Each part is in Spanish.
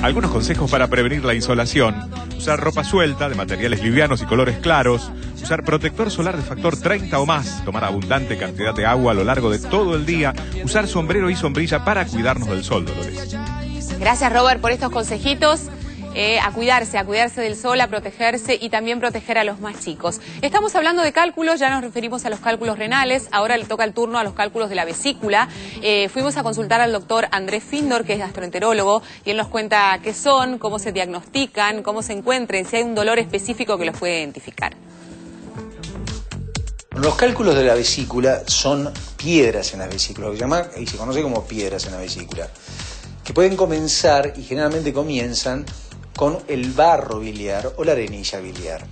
Algunos consejos para prevenir la insolación: usar ropa suelta, de materiales livianos y colores claros, usar protector solar de factor 30 o más, tomar abundante cantidad de agua a lo largo de todo el día, usar sombrero y sombrilla para cuidarnos del sol, Dolores. Gracias, Robert, por estos consejitos. A cuidarse del sol, a protegerse y también proteger a los más chicos. Estamos hablando de cálculos, ya nos referimos a los cálculos renales, ahora le toca el turno a los cálculos de la vesícula. Fuimos a consultar al doctor Andrés Findor, que es gastroenterólogo, y él nos cuenta qué son, cómo se diagnostican, cómo se encuentran, si hay un dolor específico que los puede identificar. Los cálculos de la vesícula son piedras en la vesícula, lo que se llama y se conoce como piedras en la vesícula, que pueden comenzar y generalmente comienzan con el barro biliar o la arenilla biliar.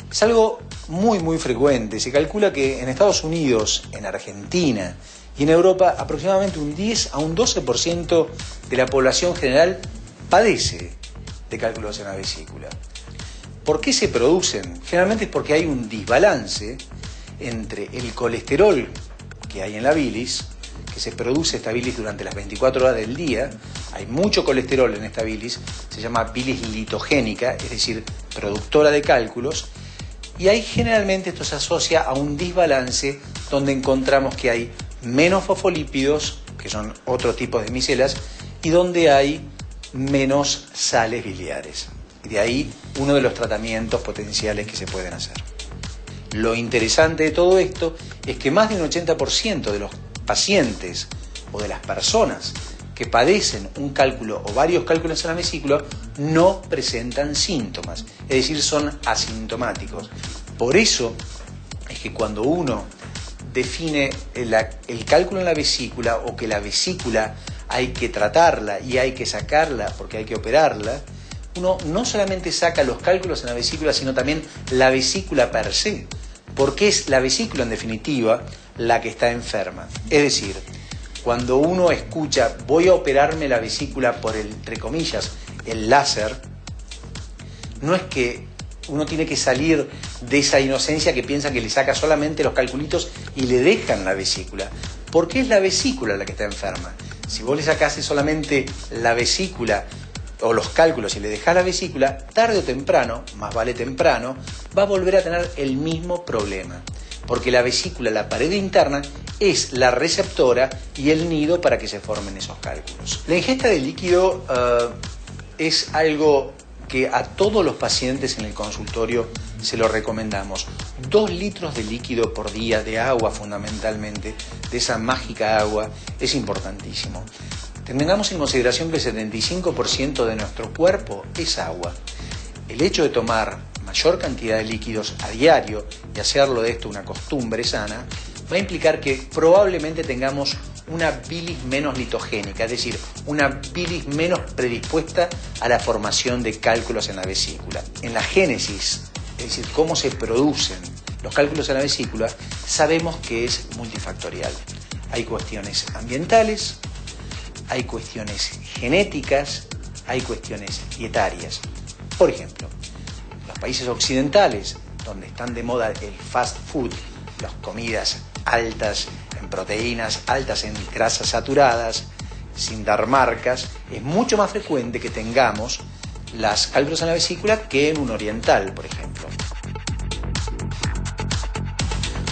Es algo muy frecuente. Se calcula que en Estados Unidos, en Argentina y en Europa aproximadamente un 10 a un 12% de la población general padece de cálculos en la vesícula. ¿Por qué se producen? Generalmente es porque hay un desbalance entre el colesterol que hay en la bilis, que se produce esta bilis durante las 24 horas del día. Hay mucho colesterol en esta bilis, se llama bilis litogénica, es decir, productora de cálculos, y ahí generalmente esto se asocia a un desbalance donde encontramos que hay menos fosfolípidos, que son otro tipo de micelas, y donde hay menos sales biliares. Y de ahí uno de los tratamientos potenciales que se pueden hacer. Lo interesante de todo esto es que más de un 80% de los pacientes o de las personas que padecen un cálculo o varios cálculos en la vesícula no presentan síntomas, es decir, son asintomáticos. Por eso es que cuando uno define el cálculo en la vesícula o que la vesícula hay que tratarla y hay que sacarla porque hay que operarla, uno no solamente saca los cálculos en la vesícula, sino también la vesícula per se, porque es la vesícula en definitiva la que está enferma. Es decir, cuando uno escucha voy a operarme la vesícula por entre comillas, el láser, no es que uno tiene que salir de esa inocencia que piensa que le saca solamente los calculitos y le dejan la vesícula, porque es la vesícula la que está enferma. Si vos le sacás solamente la vesícula o los cálculos y le dejás la vesícula, tarde o temprano, más vale temprano, va a volver a tener el mismo problema. Porque la vesícula, la pared interna, es la receptora y el nido para que se formen esos cálculos. La ingesta de líquido es algo que a todos los pacientes en el consultorio se lo recomendamos. 2 litros de líquido por día, de agua fundamentalmente, de esa mágica agua, es importantísimo. Tengamos en consideración que el 75% de nuestro cuerpo es agua. El hecho de tomar mayor cantidad de líquidos a diario y hacerlo de esto una costumbre sana, va a implicar que probablemente tengamos una bilis menos litogénica, es decir, una bilis menos predispuesta a la formación de cálculos en la vesícula. En la génesis, es decir, cómo se producen los cálculos en la vesícula, sabemos que es multifactorial. Hay cuestiones ambientales, hay cuestiones genéticas, hay cuestiones dietarias. Por ejemplo, los países occidentales, donde están de moda el fast food, las comidas altas en proteínas, altas en grasas saturadas, sin dar marcas, es mucho más frecuente que tengamos las cálculos en la vesícula que en un oriental, por ejemplo.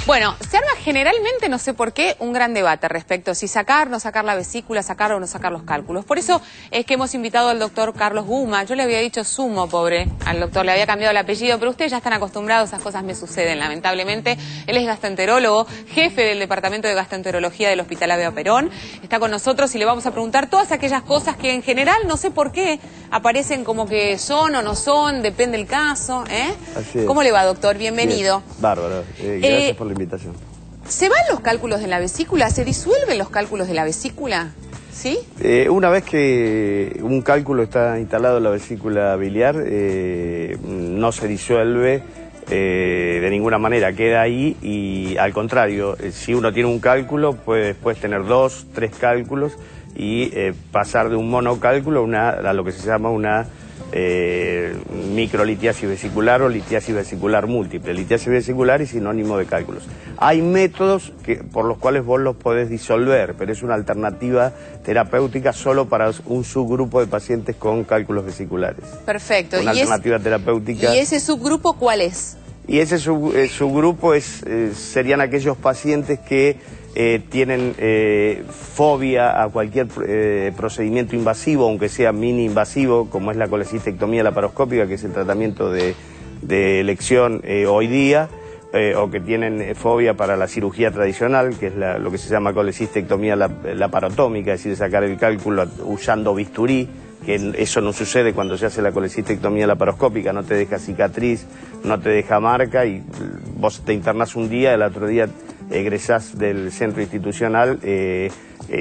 Bueno, se arma generalmente, no sé por qué, un gran debate respecto a si sacar, no sacar la vesícula, sacar o no sacar los cálculos. Por eso es que hemos invitado al doctor Carlos Guma. Yo le había dicho Sumo, pobre, al doctor, le había cambiado el apellido, pero ustedes ya están acostumbrados, esas cosas me suceden, lamentablemente. Él es gastroenterólogo, jefe del Departamento de Gastroenterología del Hospital Ávila Perón. Está con nosotros y le vamos a preguntar todas aquellas cosas que en general, no sé por qué, aparecen como que son o no son, depende del caso, ¿eh? Así es. ¿Cómo le va, doctor? Bienvenido. Bien. Bárbaro, gracias por la invitación. ¿Se van los cálculos de la vesícula? ¿Se disuelven los cálculos de la vesícula? ¿Sí? Una vez que un cálculo está instalado en la vesícula biliar, no se disuelve de ninguna manera, queda ahí y al contrario, si uno tiene un cálculo puede después tener 2, 3 cálculos y pasar de un monocálculo a lo que se llama una microlitiasis vesicular o litiasis vesicular múltiple. Litiasis vesicular es sinónimo de cálculos. Hay métodos por los cuales vos los podés disolver, pero es una alternativa terapéutica solo para un subgrupo de pacientes con cálculos vesiculares. Perfecto. Una alternativa terapéutica. ¿Y ese subgrupo cuál es? Y ese subgrupo serían aquellos pacientes que tienen fobia a cualquier procedimiento invasivo, aunque sea mini invasivo, como es la colecistectomía laparoscópica, que es el tratamiento de elección hoy día, o que tienen fobia para la cirugía tradicional, que es lo que se llama colecistectomía laparotómica, es decir, sacar el cálculo usando bisturí, que eso no sucede cuando se hace la colecistectomía laparoscópica, no te deja cicatriz, no te deja marca, y vos te internás un día, el otro día egresás del centro institucional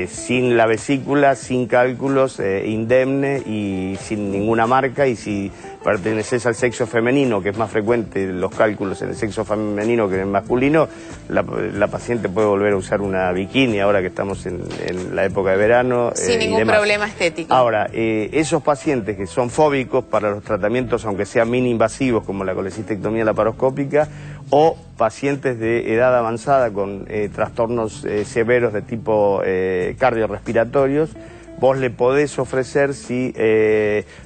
sin la vesícula, sin cálculos, indemne y sin ninguna marca. Y si perteneces al sexo femenino, que es más frecuente los cálculos en el sexo femenino que en el masculino, la paciente puede volver a usar una bikini ahora que estamos en la época de verano. Sin ningún problema estético. Ahora, esos pacientes que son fóbicos para los tratamientos, aunque sean mini invasivos como la colecistectomía laparoscópica, o pacientes de edad avanzada con trastornos severos de tipo cardiorrespiratorios, vos le podés ofrecer, si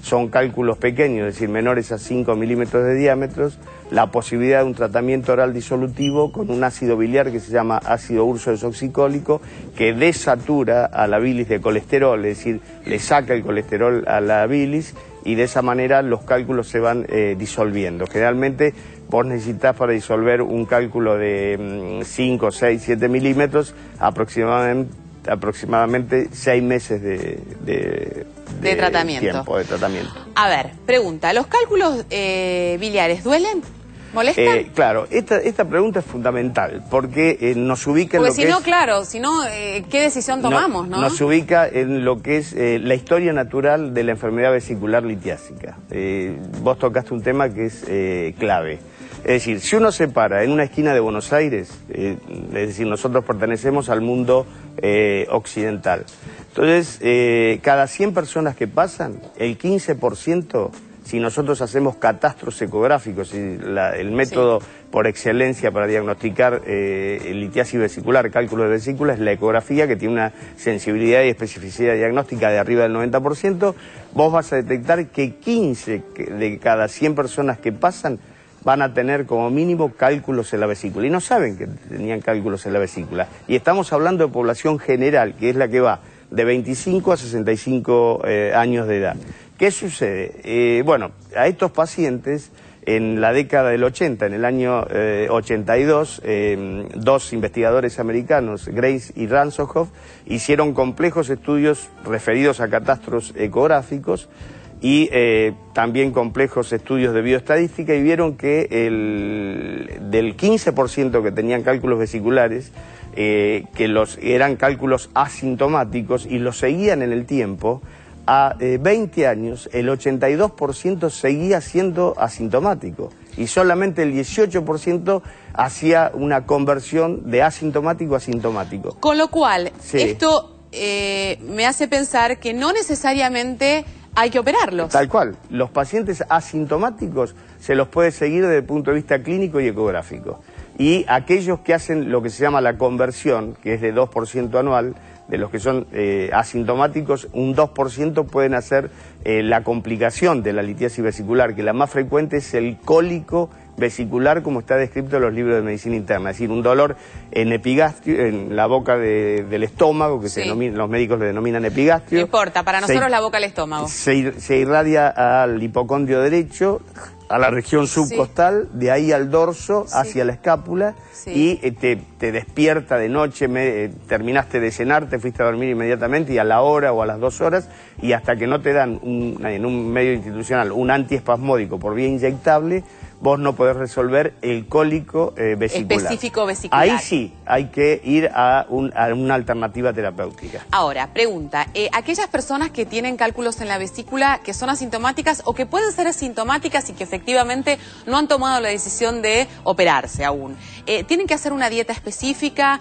son cálculos pequeños, es decir, menores a 5 milímetros de diámetro, la posibilidad de un tratamiento oral disolutivo con un ácido biliar que se llama ácido ursodesoxicólico, que desatura a la bilis de colesterol, es decir, le saca el colesterol a la bilis, y de esa manera los cálculos se van disolviendo. Generalmente vos necesitas para disolver un cálculo de 5, 6, 7 milímetros aproximadamente 6 meses de tratamiento. Tiempo de tratamiento. A ver, pregunta, ¿los cálculos biliares duelen? ¿Molestan? Claro, esta pregunta es fundamental porque nos ubica en lo que si no, claro, si no, ¿qué decisión tomamos, no? Nos ubica en lo que es la historia natural de la enfermedad vesicular litiásica. Vos tocaste un tema que es clave. Es decir, si uno se para en una esquina de Buenos Aires, es decir, nosotros pertenecemos al mundo occidental. Entonces, cada 100 personas que pasan, el 15%, si nosotros hacemos catastros ecográficos, el método por excelencia para diagnosticar litiasis vesicular, cálculo de vesícula, es la ecografía, que tiene una sensibilidad y especificidad diagnóstica de arriba del 90%, vos vas a detectar que 15 de cada 100 personas que pasan van a tener como mínimo cálculos en la vesícula, y no saben que tenían cálculos en la vesícula. Y estamos hablando de población general, que es la que va de 25 a 65 años de edad. ¿Qué sucede? Bueno, a estos pacientes, en la década del 80, en el año 82, dos investigadores americanos, Grace y Ransohoff, hicieron complejos estudios referidos a catastros ecográficos y también complejos estudios de bioestadística, y vieron que del 15% que tenían cálculos vesiculares, que eran cálculos asintomáticos y los seguían en el tiempo, a 20 años el 82% seguía siendo asintomático y solamente el 18% hacía una conversión de asintomático a asintomático. Con lo cual, esto me hace pensar que no necesariamente hay que operarlos. Tal cual. Los pacientes asintomáticos se los puede seguir desde el punto de vista clínico y ecográfico. Y aquellos que hacen lo que se llama la conversión, que es de 2% anual, de los que son asintomáticos, un 2% pueden hacer la complicación de la litiasis vesicular, que la más frecuente es el cólico vesicular, como está descrito en los libros de medicina interna, es decir, un dolor en epigastrio, en la boca del estómago, que los médicos le denominan epigastrio. No importa, para nosotros la boca al estómago. Se irradia al hipocondrio derecho, a la región subcostal, de ahí al dorso, hacia la escápula, y te despierta de noche, terminaste de cenar, te fuiste a dormir inmediatamente, y a la hora o a las 2 horas, y hasta que no te dan en un medio institucional un antiespasmódico por vía inyectable, vos no podés resolver el cólico vesicular. Específico vesicular. Ahí sí hay que ir a una alternativa terapéutica. Ahora, pregunta, aquellas personas que tienen cálculos en la vesícula que son asintomáticas o que pueden ser asintomáticas y que efectivamente no han tomado la decisión de operarse aún, ¿tienen que hacer una dieta específica?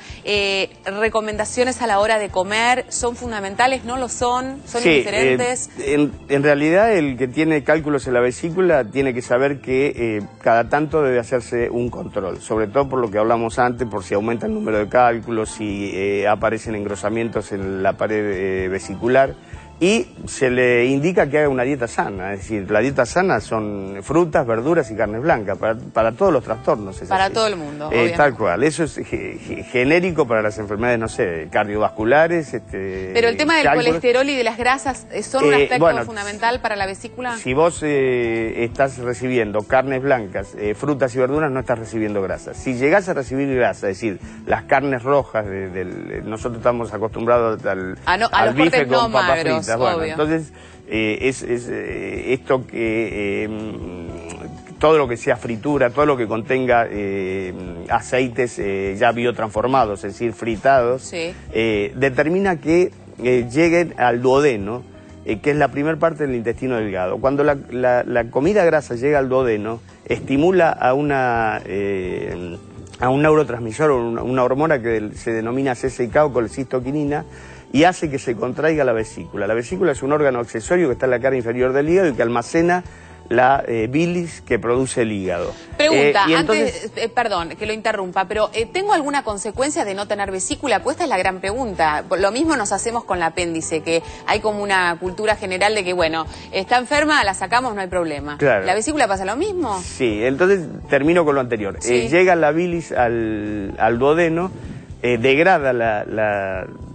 ¿Recomendaciones a la hora de comer son fundamentales? ¿No lo son? ¿Son indiferentes? En realidad el que tiene cálculos en la vesícula tiene que saber que cada tanto debe hacerse un control, sobre todo por lo que hablamos antes, por si aumenta el número de cálculos, si aparecen engrosamientos en la pared vesicular, y se le indica que haga una dieta sana, es decir, la dieta sana son frutas, verduras y carnes blancas, para todos los trastornos. Para así. Todo el mundo, tal cual, eso es genérico para las enfermedades, no sé, cardiovasculares. Pero el tema del colesterol y de las grasas, ¿son un aspecto fundamental para la vesícula? Si vos estás recibiendo carnes blancas, frutas y verduras, no estás recibiendo grasas. Si llegás a recibir grasa, es decir, las carnes rojas, nosotros estamos acostumbrados al bife con papas fritas. Bueno, entonces esto que todo lo que sea fritura, todo lo que contenga aceites ya biotransformados, es decir, fritados, determina que lleguen al duodeno, que es la primera parte del intestino delgado. Cuando la comida grasa llega al duodeno, estimula a un neurotransmisor, una hormona que se denomina CCK o colecistoquinina, y hace que se contraiga la vesícula. La vesícula es un órgano accesorio que está en la cara inferior del hígado y que almacena la bilis que produce el hígado. Pregunta, antes, perdón que lo interrumpa, pero ¿tengo alguna consecuencia de no tener vesícula? Pues esta es la gran pregunta. Lo mismo nos hacemos con el apéndice, que hay como una cultura general de que, bueno, está enferma, la sacamos, no hay problema. Claro. ¿La vesícula pasa lo mismo? Sí, entonces termino con lo anterior. Llega la bilis al duodeno, degrada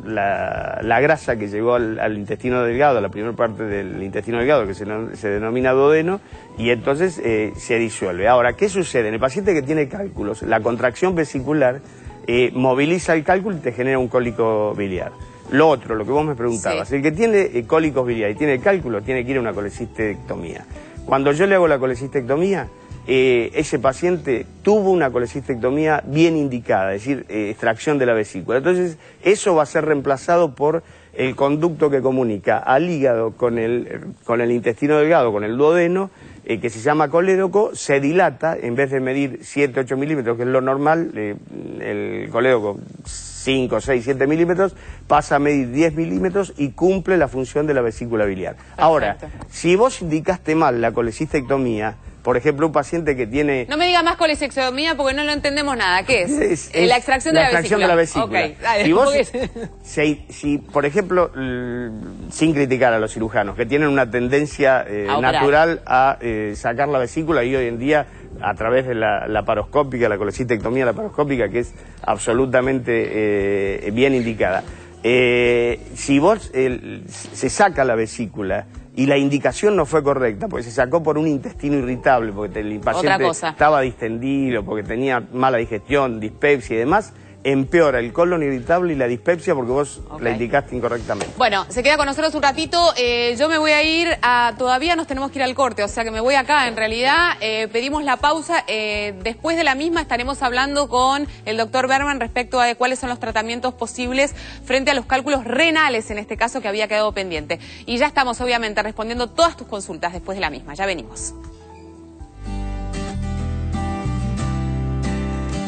la grasa que llegó al intestino delgado, a la primera parte del intestino delgado, que se denomina duodeno, y entonces se disuelve. Ahora, ¿qué sucede? En el paciente que tiene cálculos, la contracción vesicular moviliza el cálculo y te genera un cólico biliar. Lo otro, lo que vos me preguntabas, el que tiene cólicos biliares y tiene cálculo, tiene que ir a una colecistectomía. Cuando yo le hago la colecistectomía, ese paciente tuvo una colecistectomía bien indicada, es decir, extracción de la vesícula. Entonces, eso va a ser reemplazado por el conducto que comunica al hígado con el intestino delgado, con el duodeno, que se llama colédoco, se dilata, en vez de medir 7-8 milímetros, que es lo normal, el colédoco 5, 6, 7 milímetros, pasa a medir 10 milímetros y cumple la función de la vesícula biliar. Perfecto. Ahora, si vos indicaste mal la colecistectomía, por ejemplo, un paciente que tiene... No me diga más colecistectomía porque no lo entendemos nada. ¿Qué es? La extracción de la vesícula. La extracción de la vesícula. Okay, dale, si vos, si, por ejemplo, sin criticar a los cirujanos, que tienen una tendencia natural a sacar la vesícula, y hoy en día, a través de la laparoscópica, la colecistectomía laparoscópica, que es absolutamente bien indicada. Si vos se saca la vesícula y la indicación no fue correcta, porque se sacó por un intestino irritable, porque el paciente estaba distendido, porque tenía mala digestión, dispepsia y demás, empeora el colon irritable y la dispepsia porque vos la indicaste incorrectamente. Bueno, se queda con nosotros un ratito. Yo me voy a ir todavía nos tenemos que ir al corte, o sea que me voy acá. En realidad pedimos la pausa. Después de la misma estaremos hablando con el doctor Berman respecto a cuáles son los tratamientos posibles frente a los cálculos renales, en este caso, que había quedado pendiente. Y ya estamos, obviamente, respondiendo todas tus consultas después de la misma. Ya venimos.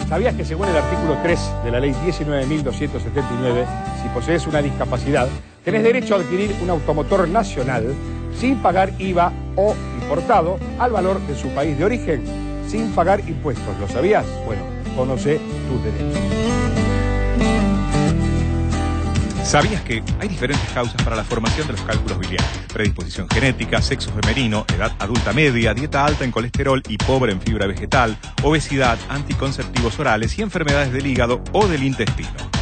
¿Sabías que según el artículo 3 de la ley 19.279, si posees una discapacidad, tenés derecho a adquirir un automotor nacional sin pagar IVA o importado al valor de su país de origen, sin pagar impuestos? ¿Lo sabías? Bueno, conoce tus derechos. ¿Sabías que hay diferentes causas para la formación de los cálculos biliares? Predisposición genética, sexo femenino, edad adulta media, dieta alta en colesterol y pobre en fibra vegetal, obesidad, anticonceptivos orales y enfermedades del hígado o del intestino.